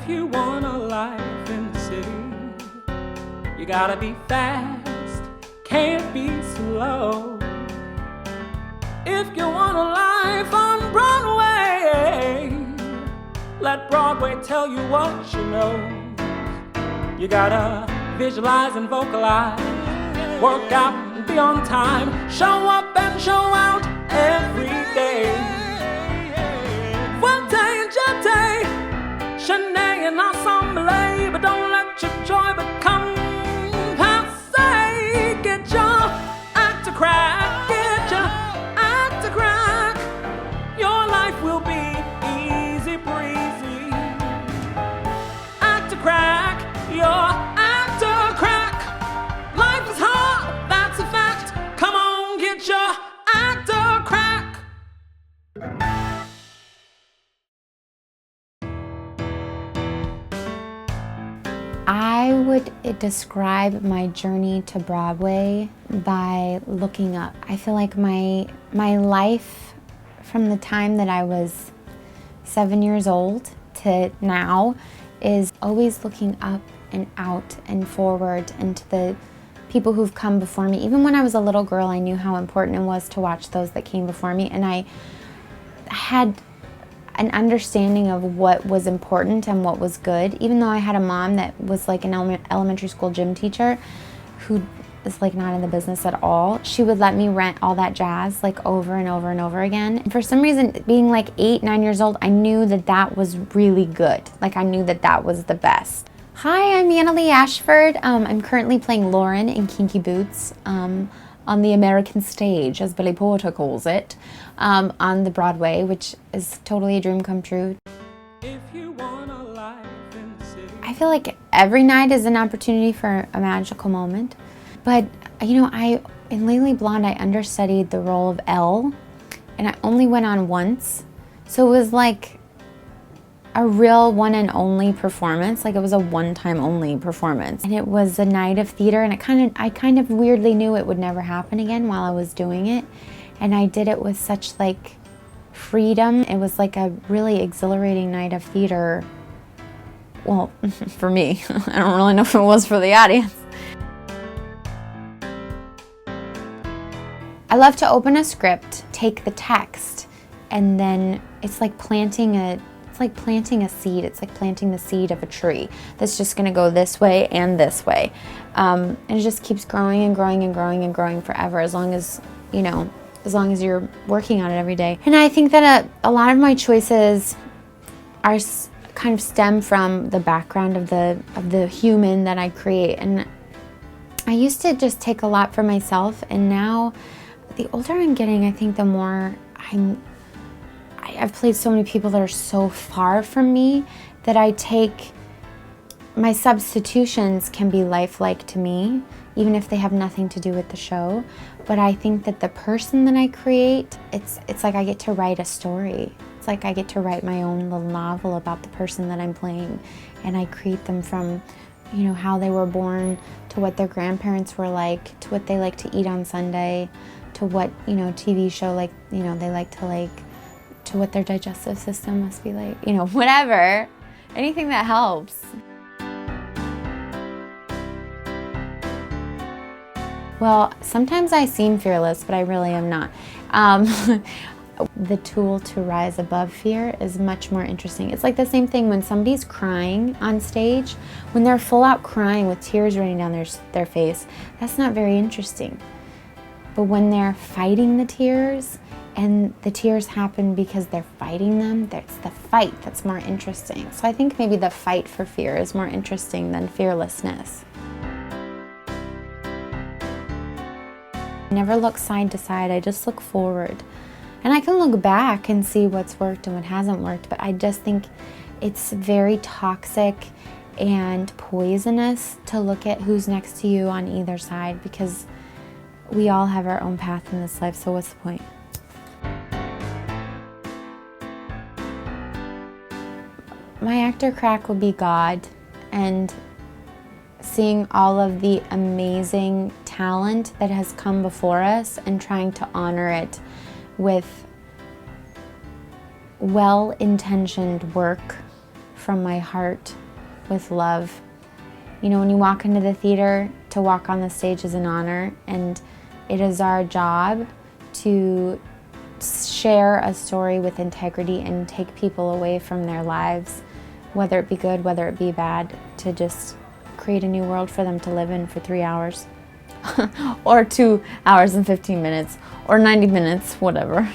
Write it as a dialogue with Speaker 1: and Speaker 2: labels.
Speaker 1: you want a life in the city, you gotta be fast, can't be slow. If you want a life on Broadway, let Broadway tell you what you know. You gotta visualize and vocalize, work out and be on time, show up and show out every day. Fuerte and jete, Shanae and ensemble, but don't let your joy become passe. Get your act to crack, get your act to crack. Your life will be easy breezy. Act to crack, your act to crack. Life is hard, that's a fact. Come on, get your act to crack.
Speaker 2: I would describe my journey to Broadway by looking up. I feel like my life from the time that I was 7 years old to now is always looking up and out and forward and to the people who've come before me. Even when I was a little girl, I knew how important it was to watch those that came before me, and I had an understanding of what was important and what was good. Even though I had a mom that was like an elementary school gym teacher who is like not in the business at all, she would let me rent All That Jazz like over and over and over again. And for some reason, being like 8, 9 years old, I knew that that was really good. Like I knew that that was the best. Hi, I'm Annaleigh Ashford. I'm currently playing Lauren in Kinky Boots on the American stage, as Billy Porter calls it, on the Broadway, which is totally a dream come true.
Speaker 1: If you want a life in the city,
Speaker 2: I feel like every night is an opportunity for a magical moment. But, you know, in Legally Blonde, I understudied the role of Elle, and I only went on once. So it was like a real one and only performance. Like it was a one-time only performance. And it was a night of theater, and I kind of weirdly knew it would never happen again while I was doing it. And I did it with such like freedom. It was like a really exhilarating night of theater. Well, for me. I don't really know if it was for the audience. I love to open a script, take the text, and then it's like planting a seed. It's like planting the seed of a tree that's just gonna go this way and this way. And it just keeps growing and growing and growing and growing forever, as long as, you know, as long as you're working on it every day. And I think that a lot of my choices are kind of stem from the background of the human that I create. And I used to just take a lot for myself, and now the older I'm getting, I think the more I've played so many people that are so far from me that I take, my substitutions can be lifelike to me, even if they have nothing to do with the show. But I think that the person that I create, it's like I get to write a story. It's like I get to write my own little novel about the person that I'm playing, and I create them from, you know, how they were born, to what their grandparents were like, to what they like to eat on Sunday, to what, you know, TV show like, you know, they like, to what their digestive system must be like, you know, whatever, anything that helps. Well, sometimes I seem fearless, but I really am not. The tool to rise above fear is much more interesting. It's like the same thing when somebody's crying on stage, when they're full out crying with tears running down their face, that's not very interesting. But when they're fighting the tears, and the tears happen because they're fighting them, that's the fight that's more interesting. So I think maybe the fight for fear is more interesting than fearlessness. I never look side to side, I just look forward. And I can look back and see what's worked and what hasn't worked, but I just think it's very toxic and poisonous to look at who's next to you on either side, because we all have our own path in this life, so what's the point? My actor crack would be God, and seeing all of the amazing talent that has come before us and trying to honor it with well-intentioned work from my heart with love. You know, when you walk into the theater, to walk on the stage is an honor, and it is our job to share a story with integrity and take people away from their lives, whether it be good, whether it be bad, to just create a new world for them to live in for 3 hours or 2 hours and 15 minutes or 90 minutes, whatever.